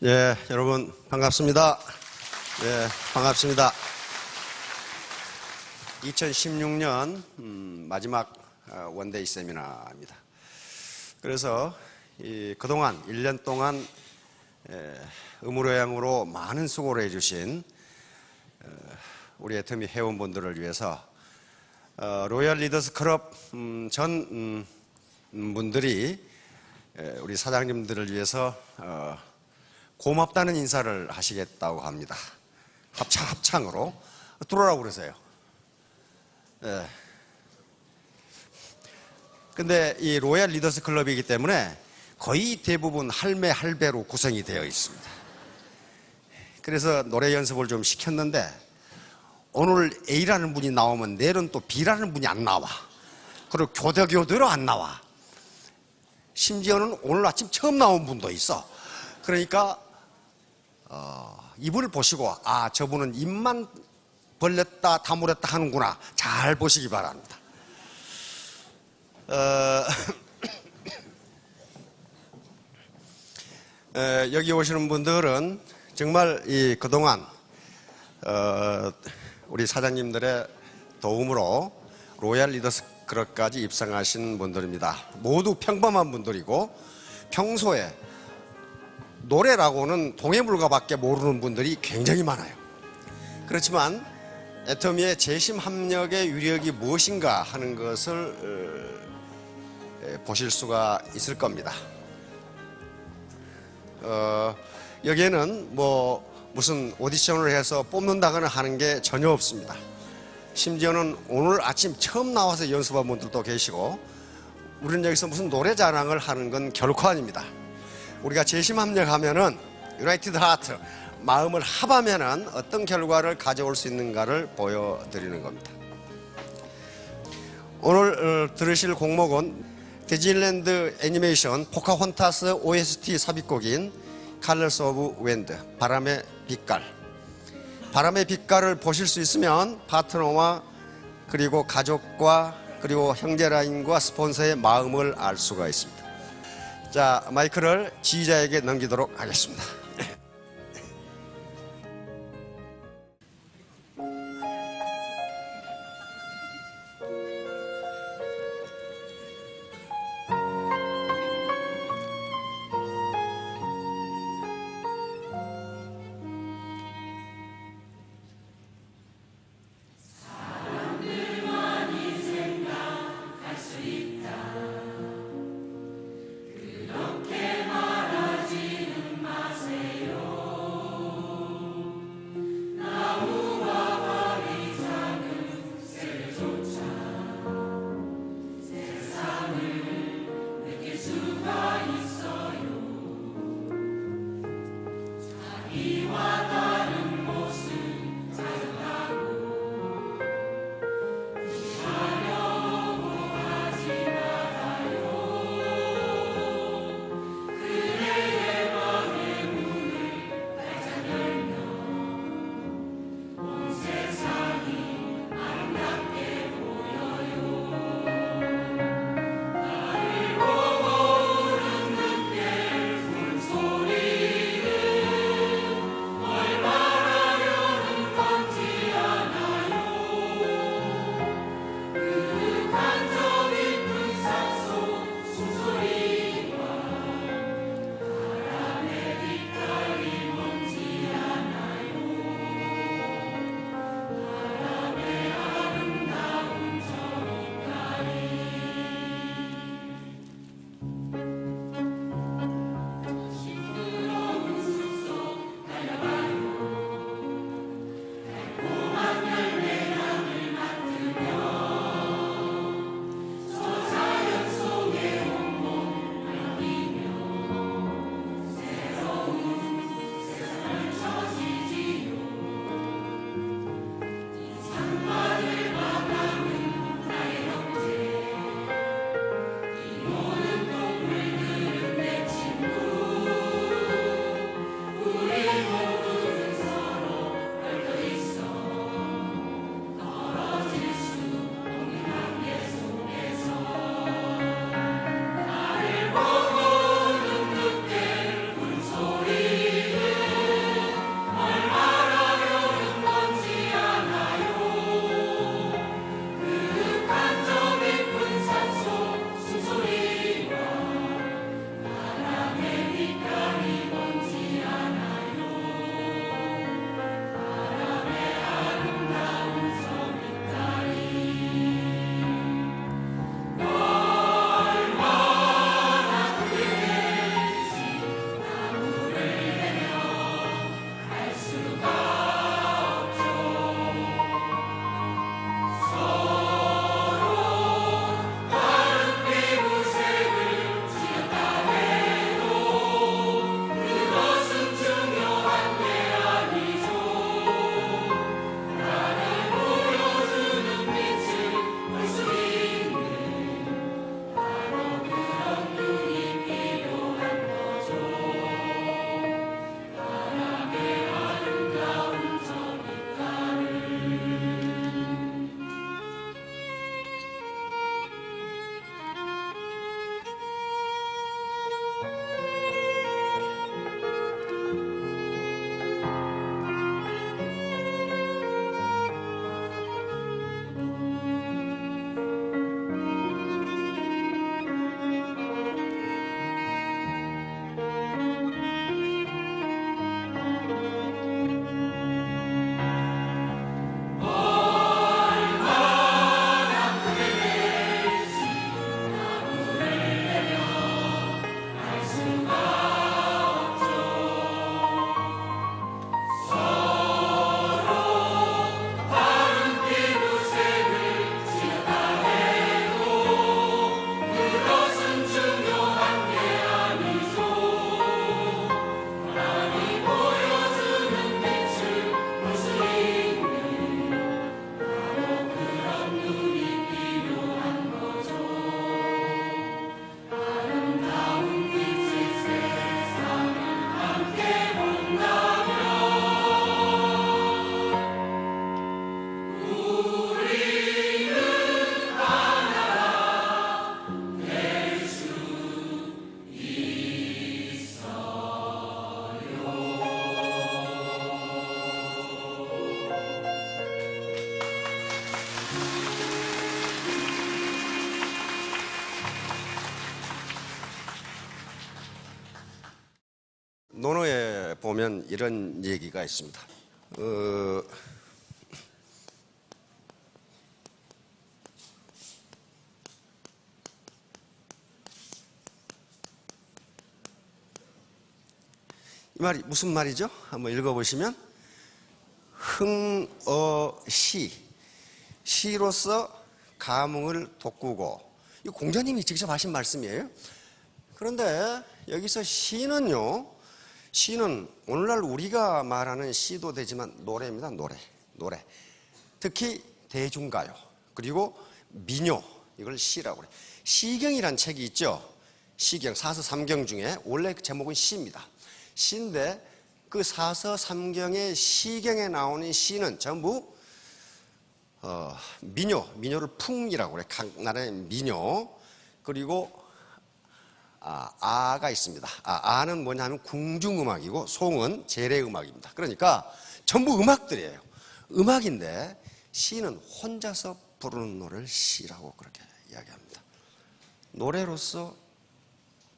예, 여러분 반갑습니다. 예, 반갑습니다. 2016년 마지막 원데이 세미나입니다. 그래서 그동안 1년 동안 의무로양으로 많은 수고를 해주신 우리 애터미 회원분들을 위해서 로얄 리더스 클럽 전 분들이 우리 사장님들을 위해서 고맙다는 인사를 하시겠다고 합니다. 합창으로 들어오라고 그러세요. 예. 근데 이 로얄 리더스 클럽이기 때문에 거의 대부분 할매 할배로 구성이 되어 있습니다. 그래서 노래 연습을 좀 시켰는데 오늘 A라는 분이 나오면 내일은 또 B라는 분이 안 나와. 그리고 교대로 안 나와. 심지어는 오늘 아침 처음 나온 분도 있어. 그러니까 이분을 보시고 저분은 입만 벌렸다 다물었다 하는구나. 잘 보시기 바랍니다. 여기 오시는 분들은 정말 그동안 우리 사장님들의 도움으로 로얄 리더스 클럽까지 입상하신 분들입니다. 모두 평범한 분들이고 평소에 노래라고는 동해물가밖에 모르는 분들이 굉장히 많아요. 그렇지만 애터미의 재심 합력의 위력이 무엇인가 하는 것을 보실 수가 있을 겁니다. 여기에는 무슨 오디션을 해서 뽑는다거나 하는 게 전혀 없습니다. 심지어는 오늘 아침 처음 나와서 연습한 분들도 계시고 우리는 여기서 무슨 노래 자랑을 하는 건 결코 아닙니다. 우리가 재심 합력하면은 유나이티드 하트, 마음을 합하면은 어떤 결과를 가져올 수 있는가를 보여드리는 겁니다. 오늘 들으실 곡목은 디즈니랜드 애니메이션 포카혼타스 OST 삽입곡인 Colors of Wind, 바람의 빛깔. 바람의 빛깔을 보실 수 있으면 파트너와 그리고 가족과 그리고 형제라인과 스폰서의 마음을 알 수가 있습니다. 자, 마이크를 지휘자에게 넘기도록 하겠습니다. 그렇게 말하지는 마세요. 논어에 보면 이런 얘기가 있습니다. 이 말이 무슨 말이죠? 한번 읽어보시면 흥어시, 시로서 감흥을 돋구고, 이 공자님이 직접 하신 말씀이에요. 그런데 여기서 시는요, 시는 오늘날 우리가 말하는 시도 되지만 노래입니다. 노래. 특히 대중가요, 그리고 민요, 이걸 시라고 그래요. 시경이란 책이 있죠. 시경, 사서 삼경 중에 원래 제목은 시입니다. 시인데 그 사서 삼경의 시경에 나오는 시는 전부 민요를 풍이라고 그래요. 각 나라의 민요. 그리고 아가 있습니다. 아는 뭐냐면 궁중음악이고 송은 재래음악입니다. 그러니까 전부 음악들이에요. 음악인데 시는 혼자서 부르는 노래를 시라고 그렇게 이야기합니다. 노래로서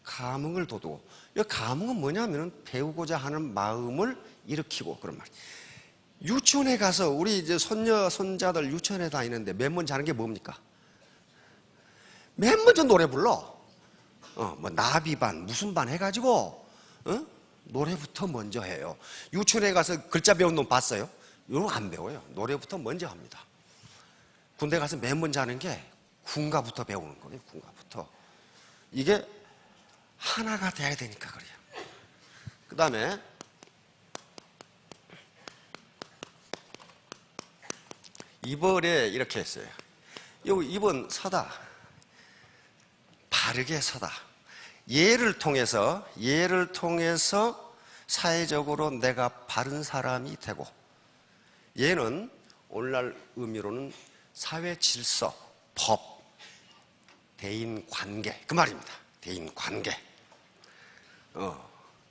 감흥을 돋우고, 이 감흥은 뭐냐면 배우고자 하는 마음을 일으키고 그런 말이에요. 유치원에 가서 우리 이제 손녀 손자들 유치원에 다니는데 맨 먼저 하는 게 뭡니까? 맨 먼저 노래 불러. 뭐 나비반 무슨 반 해가지고 노래부터 먼저 해요. 유치원에 가서 글자 배운 놈 봤어요? 이거 안 배워요. 노래부터 먼저 합니다. 군대 가서 맨 먼저 하는 게 군가부터 배우는 거예요. 군가부터. 이게 하나가 돼야 되니까 그래요. 그 다음에 이번에 이렇게 했어요. 여기 2번 서다. 바르게 서다. 예를 통해서 사회적으로 내가 바른 사람이 되고, 예는 오늘날 의미로는 사회 질서, 법, 대인 관계, 그 말입니다. 대인 관계.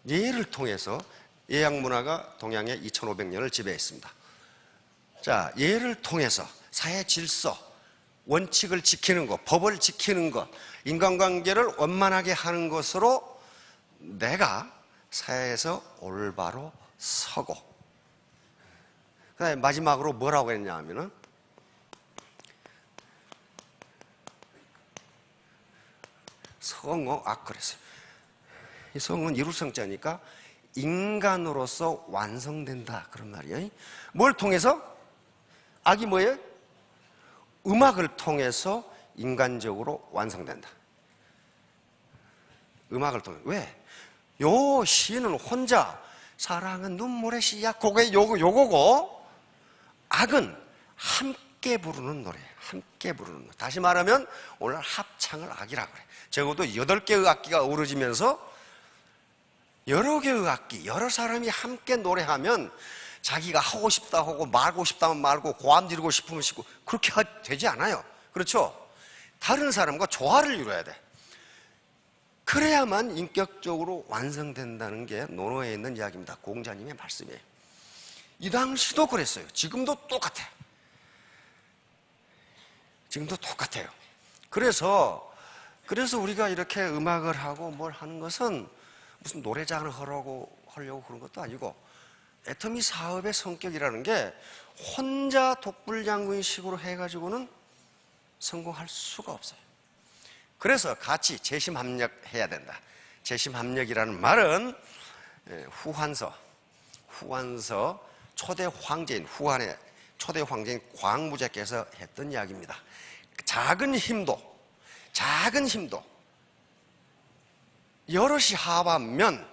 예를 통해서 예약 문화가 동양의 2500년을 지배했습니다. 자, 예를 통해서 사회 질서, 원칙을 지키는 것, 법을 지키는 것, 인간관계를 원만하게 하는 것으로 내가 사회에서 올바로 서고, 그다음에 마지막으로 뭐라고 했냐 하면은 성어, 그랬어요. 이 성은 이루성자니까 인간으로서 완성된다, 그런 말이에요. 뭘 통해서? 악이 뭐예요? 음악을 통해서 인간적으로 완성된다. 음악을 통해. 왜? 요 시는 혼자 사랑은 눈물의 시야, 그게 요거고, 악은 함께 부르는 노래, 함께 부르는 노래. 다시 말하면 오늘 합창을 악이라고 그래. 적어도 8개의 악기가 어우러지면서 여러 개의 악기, 여러 사람이 함께 노래하면 자기가 하고 싶다 하고 말고 싶다면 말고 고함 지르고 싶으면 싶고 그렇게 되지 않아요. 그렇죠? 다른 사람과 조화를 이루어야 돼. 그래야만 인격적으로 완성된다는 게 논어에 있는 이야기입니다. 공자님의 말씀이에요. 이 당시도 그랬어요. 지금도 똑같아요. 지금도 똑같아요. 그래서 우리가 이렇게 음악을 하고 뭘 하는 것은 무슨 노래장을 하려고 그런 것도 아니고, 애터미 사업의 성격이라는 게 혼자 독불장군식으로 해가지고는 성공할 수가 없어요. 그래서 같이 재심합력해야 된다. 재심합력이라는 말은 후한서 초대 황제인 후한의 초대 황제인 광무제께서 했던 이야기입니다. 작은 힘도 여럿이 합하면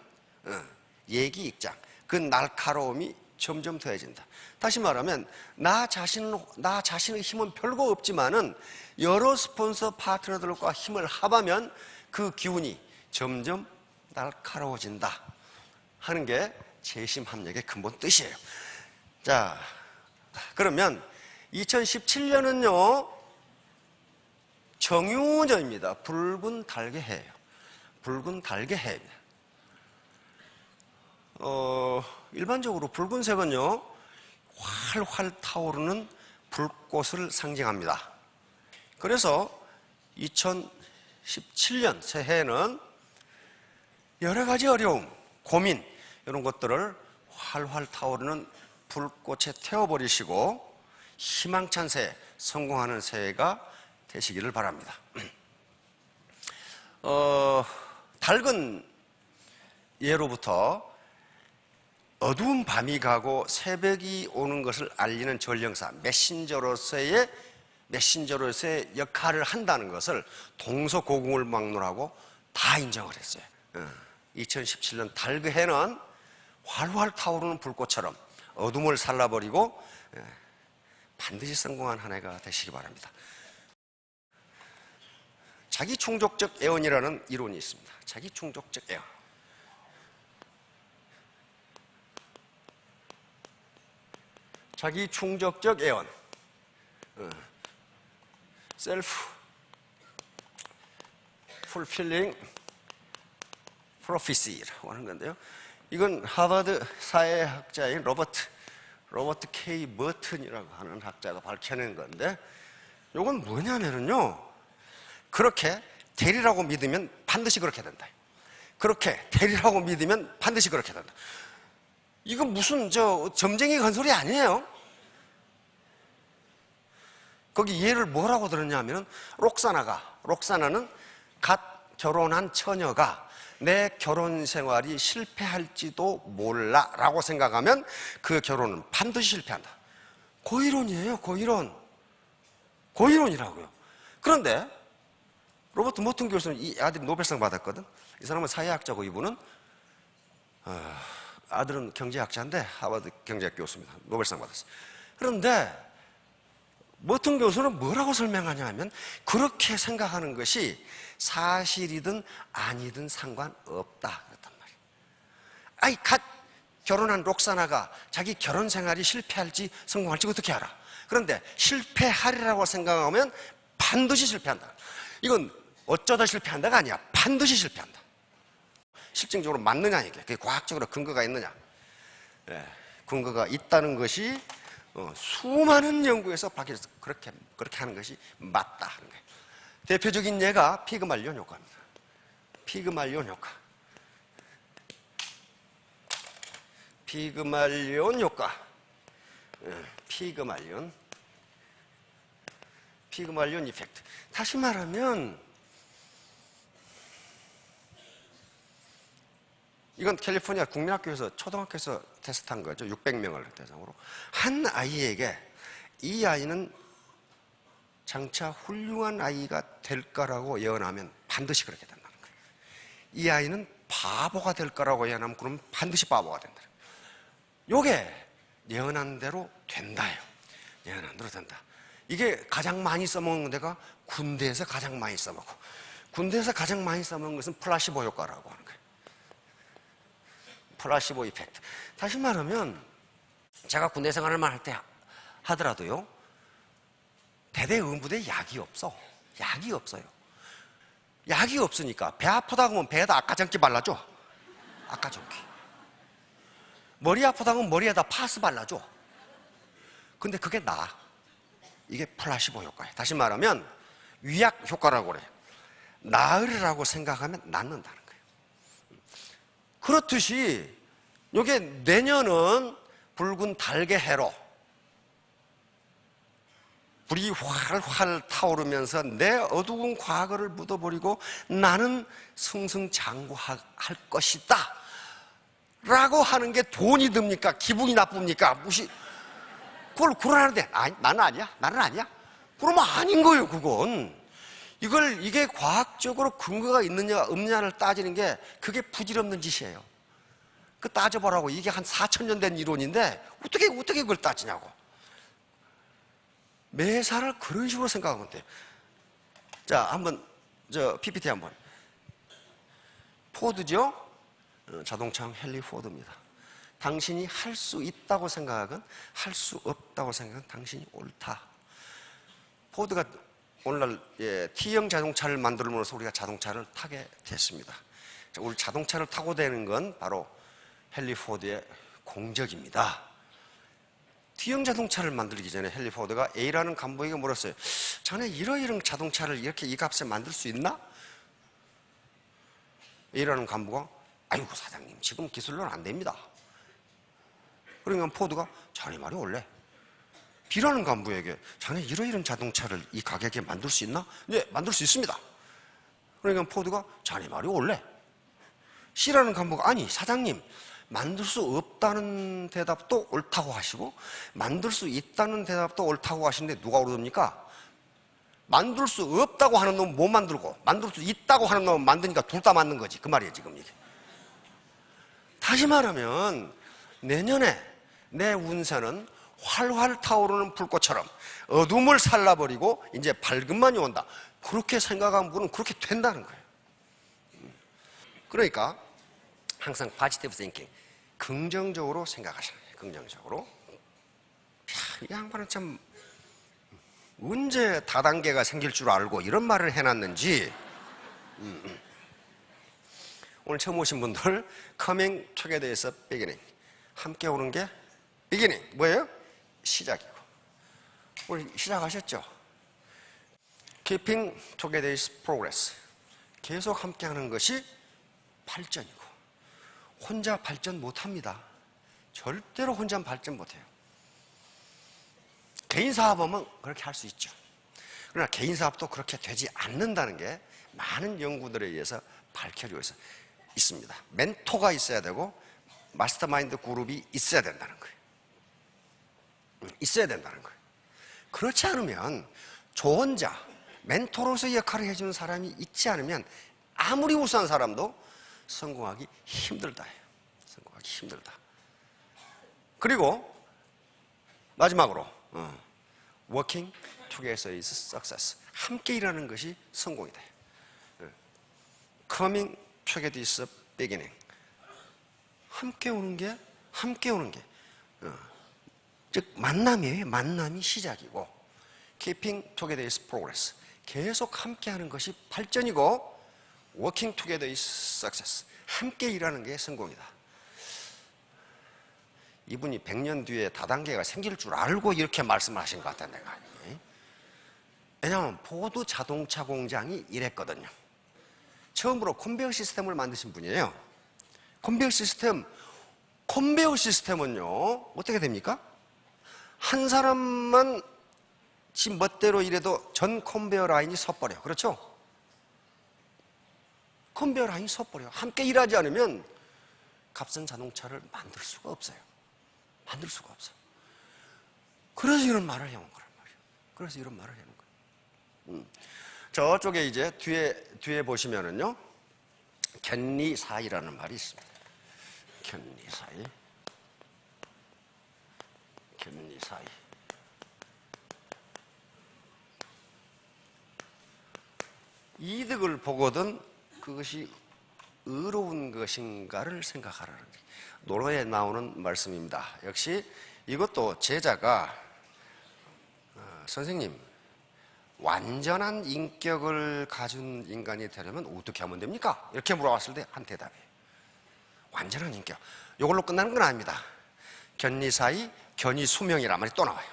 예기익장, 그 날카로움이 점점 더해진다. 다시 말하면 나 자신의 힘은 별거 없지만은 여러 스폰서 파트너들과 힘을 합하면 그 기운이 점점 날카로워진다 하는 게 재심합력의 근본 뜻이에요. 자, 그러면 2017년은요 정유년입니다. 붉은 달개해예요. 붉은 달개해입니다. 일반적으로 붉은색은요 활활 타오르는 불꽃을 상징합니다. 그래서 2017년 새해에는 여러 가지 어려움, 고민, 이런 것들을 활활 타오르는 불꽃에 태워버리시고 희망찬 새해, 성공하는 새해가 되시기를 바랍니다. 닭은 예로부터 어두운 밤이 가고 새벽이 오는 것을 알리는 전령사, 메신저로서의 역할을 한다는 것을 동서고금을 막론하고 다 인정을 했어요. 2017년 닭해는 활활 타오르는 불꽃처럼 어둠을 살라버리고 반드시 성공한 한 해가 되시기 바랍니다. 자기충족적 애언이라는 이론이 있습니다. 자기충족적 애언. 자기충족적 애언. 셀프 풀필링 프로피시라고 하는 건데요. 이건 하버드 사회학자인 로버트 K. 머튼이라고 하는 학자가 밝혀낸 건데, 이건 뭐냐면요, 그렇게 되리라고 믿으면 반드시 그렇게 된다. 그렇게 되리라고 믿으면 반드시 그렇게 된다. 이건 무슨 점쟁이 건소리 아니에요. 거기 예를 뭐라고 들었냐면, 록사나는 갓 결혼한 처녀가 내 결혼 생활이 실패할지도 몰라 라고 생각하면 그 결혼은 반드시 실패한다. 고이론이에요. 고이론이라고요. 그런데 로버트 모튼 교수는 이 아들이 노벨상 받았거든. 이 사람은 사회학자고, 이분은 아들은 경제학자인데 하버드 경제학 교수입니다. 노벨상 받았어요. 그런데 모튼 교수는 뭐라고 설명하냐 하면, 그렇게 생각하는 것이 사실이든 아니든 상관없다 그랬단 말이에요. 아니, 갓 결혼한 록사나가 자기 결혼 생활이 실패할지 성공할지 어떻게 알아? 그런데 실패하리라고 생각하면 반드시 실패한다. 이건 어쩌다 실패한다가 아니야. 반드시 실패한다. 실증적으로 맞느냐, 이게. 그게 과학적으로 근거가 있느냐. 근거가 있다는 것이 수많은 연구에서 밝혀져서 그렇게 하는 것이 맞다 하는 거예요. 대표적인 예가 피그말리온 효과입니다. 피그말리온 효과. 피그말리온 이펙트. 다시 말하면, 이건 캘리포니아 국민학교에서 초등학교에서 테스트한 거죠. 600명을 대상으로. 한 아이에게 이 아이는 장차 훌륭한 아이가 될 거라고 예언하면 반드시 그렇게 된다는 거예요. 이 아이는 바보가 될 거라고 예언하면 그러면 반드시 바보가 된다. 요게 예언한 대로 된다요. 예언한 대로 된다. 이게 가장 많이 써먹는 데가 군대에서 가장 많이 써먹고, 군대에서 가장 많이 써먹는 것은 플라시보 효과라고 하는 거예요. 플라시보 이펙트. 다시 말하면, 제가 군대 생활만 할 때 하더라도요, 대대 의무대에 약이 없어. 약이 없어요. 약이 없으니까 배 아프다고 하면 배에다 아까장기 발라줘. 아까장기. 머리 아프다고 하면 머리에다 파스 발라줘. 근데 그게 나아. 이게 플라시보 효과예요. 다시 말하면 위약 효과라고 그래요. 나으리라고 생각하면 낫는다는 거예요. 그렇듯이 이게 내년은 붉은 달개 해로 불이 활활 타오르면서 내 어두운 과거를 묻어버리고 나는 승승장구할 것이다 라고 하는 게 돈이 듭니까? 기분이 나쁩니까? 그걸 하는데 나는 아니야. 그러면 아닌 거예요. 그건 이게 과학적으로 근거가 있느냐 없느냐를 따지는 게 그게 부질없는 짓이에요. 그 따져보라고. 이게 한 4,000년 된 이론인데 어떻게 그걸 따지냐고. 매사를 그런 식으로 생각하면 돼요. 자, 한번 PPT 한번. 포드죠? 자동차는 헨리 포드입니다. 당신이 할 수 있다고 생각은, 할 수 없다고 생각은 당신이 옳다. 포드가 오늘날 T형 자동차를 만들므로써 우리가 자동차를 타게 됐습니다. 우리 자동차를 타고 다니는 건 바로 헨리 포드의 공적입니다. T형 자동차를 만들기 전에 헨리 포드가 A라는 간부에게 물었어요. 자네 이러이러한 자동차를 이렇게 이 값에 만들 수 있나? A라는 간부가 아이고 사장님 지금 기술로는 안 됩니다. 그러니까 포드가 자네 말이 옳네. B라는 간부에게 자네 이런 자동차를 이 가격에 만들 수 있나? 네, 만들 수 있습니다. 그러니까 포드가 자네 말이 옳네. C라는 간부가 아니 사장님 만들 수 없다는 대답도 옳다고 하시고 만들 수 있다는 대답도 옳다고 하시는데 누가 옳습니까? 만들 수 없다고 하는 놈은 못 만들고 만들 수 있다고 하는 놈은 만드니까 둘 다 맞는 거지. 그 말이에요 지금 이게. 다시 말하면 내년에 내 운세는 활활 타오르는 불꽃처럼 어둠을 살라버리고 이제 밝음만이 온다. 그렇게 생각하는 분은 그렇게 된다는 거예요. 그러니까 항상 positive thinking, 긍정적으로 생각하시는 거예요. 긍정적으로. 이 양반은 참 언제 다단계가 생길 줄 알고 이런 말을 해놨는지. 오늘 처음 오신 분들 coming together에서 beginning, 함께 오는 게 beginning 뭐예요? 시작이고. 오늘 시작하셨죠? keeping together is progress, 계속 함께 하는 것이 발전이고. 혼자 발전 못합니다. 절대로 혼자 발전 못해요. 개인 사업하면 그렇게 할 수 있죠. 그러나 개인 사업도 그렇게 되지 않는다는 게 많은 연구들에 의해서 밝혀지고 있습니다. 멘토가 있어야 되고 마스터마인드 그룹이 있어야 된다는 거예요. 있어야 된다는 거예요. 그렇지 않으면 저 혼자 멘토로서 역할을 해주는 사람이 있지 않으면 아무리 우수한 사람도 성공하기 힘들다 해요. 성공하기 힘들다. 그리고 마지막으로 working together is success, 함께 일하는 것이 성공이다. coming together is beginning, 함께 오는 게 즉 만남이에요. 만남이 시작이고 keeping together is progress, 계속 함께 하는 것이 발전이고 working together is success, 함께 일하는 게 성공이다. 이분이 100년 뒤에 다단계가 생길 줄 알고 이렇게 말씀을 하신 것 같다 내가. 왜냐하면 포드 자동차 공장이 이랬거든요. 처음으로 컨베이어 시스템을 만드신 분이에요. 컨베이어 시스템은요 어떻게 됩니까? 한 사람만 지 멋대로 일해도 전 컨베이어 라인이 섰버려. 그렇죠? 컨베이어 라인이 섰버려. 함께 일하지 않으면 값싼 자동차를 만들 수가 없어요. 만들 수가 없어요. 그래서 이런 말을 해온 거란 말이에요. 그래서 이런 말을 해온 거예요. 저쪽에 이제 뒤에 보시면은요, 견리사이라는 말이 있습니다. 견리사이. 이득을 보거든 그것이 의로운 것인가를 생각하라는 게 노래에 나오는 말씀입니다. 역시 이것도 제자가 선생님 완전한 인격을 가진 인간이 되려면 어떻게 하면 됩니까? 이렇게 물어봤을 때 한 대답이에요. 완전한 인격. 이걸로 끝나는 건 아닙니다. 견리사이, 견이수명이란 말이 또 나와요.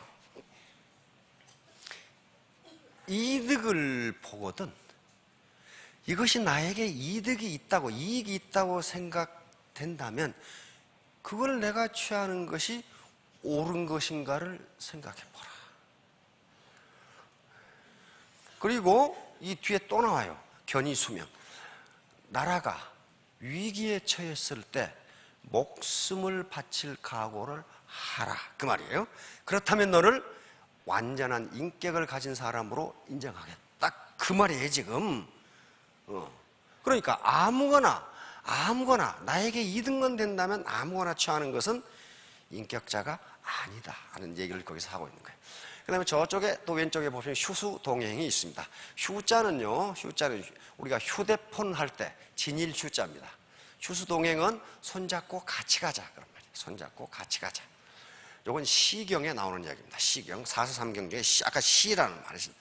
이득을 보거든 이것이 나에게 이득이 있다고, 이익이 있다고 생각된다면 그걸 내가 취하는 것이 옳은 것인가를 생각해 보라. 그리고 이 뒤에 또 나와요. 견이수명. 나라가 위기에 처했을 때 목숨을 바칠 각오를 하라. 그 말이에요. 그렇다면 너를 완전한 인격을 가진 사람으로 인정하겠다. 딱 그 말이에요 지금. 그러니까 아무거나 나에게 이득만 된다면 아무거나 취하는 것은 인격자가 아니다 하는 얘기를 거기서 하고 있는 거예요. 그 다음에 저쪽에 또 왼쪽에 보시면 휴수동행이 있습니다. 휴자는 우리가 휴대폰 할 때 진일 휴자입니다. 휴수동행은 손잡고 같이 가자 그런 말이에요. 손잡고 같이 가자. 이건 시경에 나오는 이야기입니다. 시경, 사서삼경 중에 아까 시라는 말이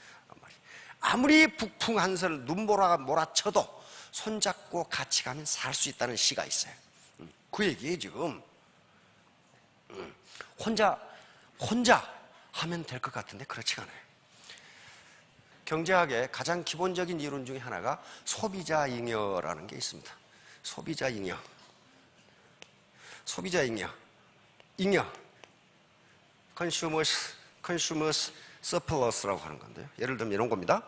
아무리 북풍 한설 눈보라가 몰아쳐도 손잡고 같이 가면 살 수 있다는 시가 있어요. 그 얘기예요 지금. 혼자 하면 될 것 같은데 그렇지가 않아요. 경제학의 가장 기본적인 이론 중에 하나가 소비자 잉여라는 게 있습니다. 소비자 잉여. 소비자 잉여 컨슈머스 서플러스라고 하는 건데요. 예를 들면 이런 겁니다.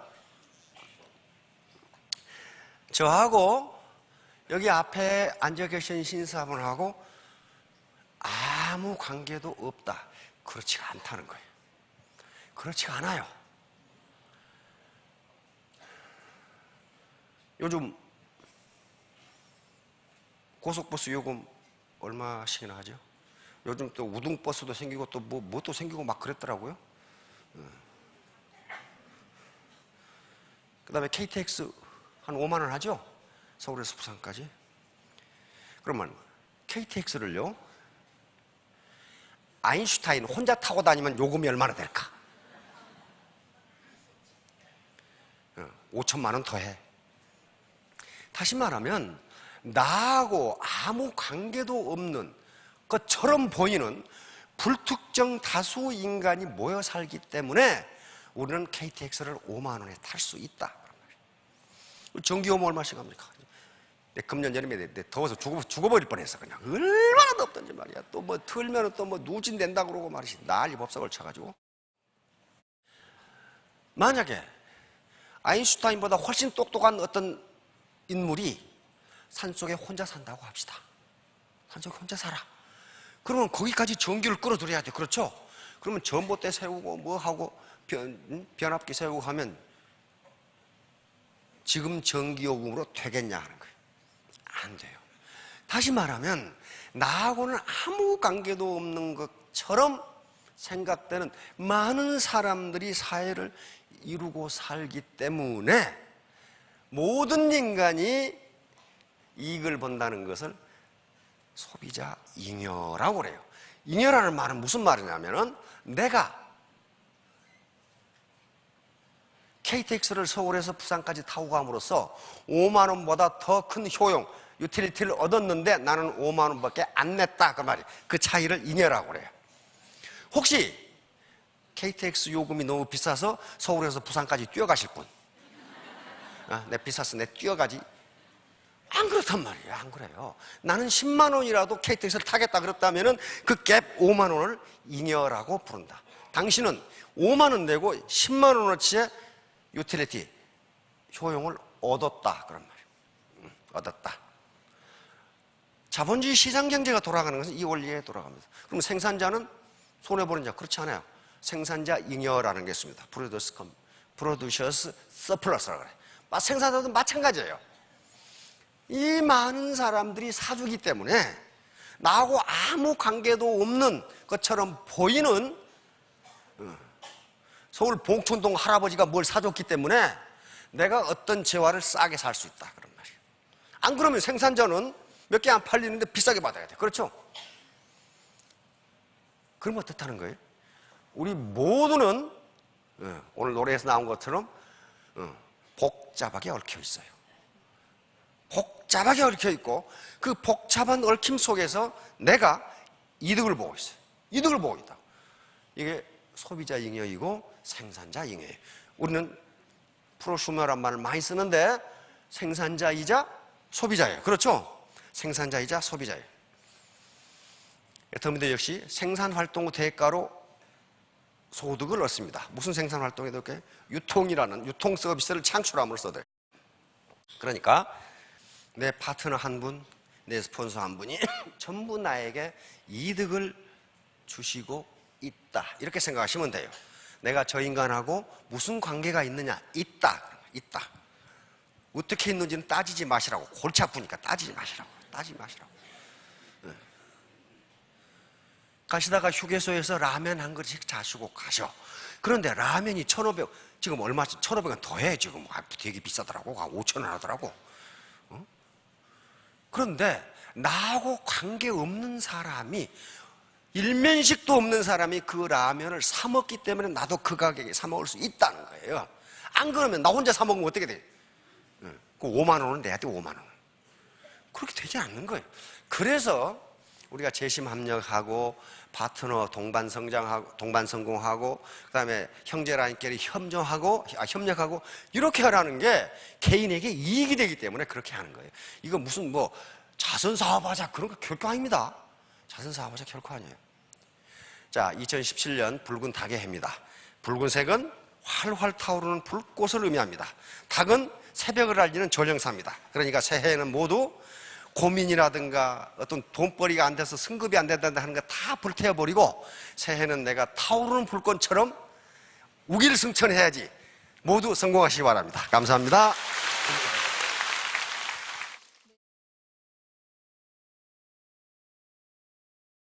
저하고 여기 앞에 앉아 계신 신사분하고 아무 관계도 없다. 그렇지가 않다는 거예요. 그렇지가 않아요. 요즘 고속버스 요금 얼마씩이나 하죠? 요즘 또 우등버스도 생기고 또 뭐 또 생기고 막 그랬더라고요. 그 다음에 KTX 한 5만 원 하죠? 서울에서 부산까지. 그러면 KTX를요, 아인슈타인 혼자 타고 다니면 요금이 얼마나 될까? 5천만 원 더해. 다시 말하면 나하고 아무 관계도 없는 것처럼 보이는 불특정 다수 인간이 모여 살기 때문에 우리는 KTX를 5만 원에 탈 수 있다. 전기요금 얼마씩 합니까? 금년 여름에 더워서 죽어버릴 뻔했어. 그냥 얼마나 덥던지 말이야. 또 뭐 틀면 또 뭐 누진된다 그러고 말이지. 난리 법석을 쳐가지고. 만약에 아인슈타인보다 훨씬 똑똑한 어떤 인물이 산속에 혼자 산다고 합시다. 산속에 혼자 살아. 그러면 거기까지 전기를 끌어들여야 돼. 그렇죠? 그러면 전봇대 세우고 뭐 하고 변압기 세우고 하면 지금 전기요금으로 되겠냐 하는 거예요. 안 돼요. 다시 말하면 나하고는 아무 관계도 없는 것처럼 생각되는 많은 사람들이 사회를 이루고 살기 때문에 모든 인간이 이익을 본다는 것을 소비자 잉여라고 그래요. 잉여라는 말은 무슨 말이냐면은 내가 KTX를 서울에서 부산까지 타고 감으로써 5만 원보다 더 큰 효용, 유틸리티를 얻었는데 나는 5만 원밖에 안 냈다. 그 말이에요. 그 차이를 잉여라고 그래요. 혹시 KTX 요금이 너무 비싸서 서울에서 부산까지 뛰어가실 분? 내 비싸서 내 뛰어가지? 안 그렇단 말이에요. 안 그래요. 나는 10만 원이라도 KTX를 타겠다 그랬다면 그 갭 5만 원을 잉여라고 부른다. 당신은 5만 원 내고 10만 원어치의 유틸리티, 효용을 얻었다. 그런 말이에요. 얻었다. 자본주의 시장 경제가 돌아가는 것은 이 원리에 돌아갑니다. 그럼 생산자는 손해보는 자, 그렇지 않아요. 생산자 잉여라는 게 있습니다. Producers Surplus라고 그래요. 생산자도 마찬가지예요. 이 많은 사람들이 사주기 때문에 나하고 아무 관계도 없는 것처럼 보이는 서울 봉천동 할아버지가 뭘 사줬기 때문에 내가 어떤 재화를 싸게 살 수 있다. 그런 말이에요. 안 그러면 생산자는 몇 개 안 팔리는데 비싸게 받아야 돼. 그렇죠? 그럼 어떻다는 거예요? 우리 모두는 오늘 노래에서 나온 것처럼 복잡하게 얽혀 있어요. 복잡하게 얽혀 있고 그 복잡한 얽힘 속에서 내가 이득을 보고 있어요. 이득을 보고 있다. 이게 소비자 잉여이고 생산자 잉여예요. 우리는 프로슈머란 말을 많이 쓰는데 생산자이자 소비자예요. 그렇죠? 생산자이자 소비자예요. 더민도 역시 생산활동 대가로 소득을 얻습니다. 무슨 생산활동에도 이렇게 유통이라는 유통 서비스를 창출함으로써 돼. 그러니까 내 파트너 한 분, 내 스폰서 한 분이 전부 나에게 이득을 주시고 있다. 이렇게 생각하시면 돼요. 내가 저 인간하고 무슨 관계가 있느냐? 있다. 있다. 어떻게 있는지는 따지지 마시라고. 골치 아프니까 따지지 마시라고. 따지지 마시라고. 가시다가 휴게소에서 라면 한 그릇씩 자시고 가셔. 그런데 라면이 1,500원, 지금 얼마지? 1,500원 더해. 지금 되게 비싸더라고. 5,000원 하더라고. 그런데 나하고 관계없는 사람이, 일면식도 없는 사람이 그 라면을 사 먹기 때문에 나도 그 가격에 사 먹을 수 있다는 거예요. 안 그러면 나 혼자 사 먹으면 어떻게 돼? 그 5만 원은 내야 돼. 5만 원. 그렇게 되지 않는 거예요. 그래서 우리가 재심합력하고 파트너 동반성공하고 그다음에 형제라인끼리 협력하고 이렇게 하라는 게 개인에게 이익이 되기 때문에 그렇게 하는 거예요. 이거 무슨 뭐 자선사업하자 그런 거 결코 아닙니다. 잦은 사업자 결코 아니에요. 자, 2017년 붉은 닭의 해입니다. 붉은색은 활활 타오르는 불꽃을 의미합니다. 닭은 새벽을 알리는 전령사입니다. 그러니까 새해에는 모두 고민이라든가 어떤 돈벌이가 안 돼서 승급이 안 된다 하는 거 다 불태워버리고 새해는 내가 타오르는 불꽃처럼 우길승천해야지. 모두 성공하시기 바랍니다. 감사합니다.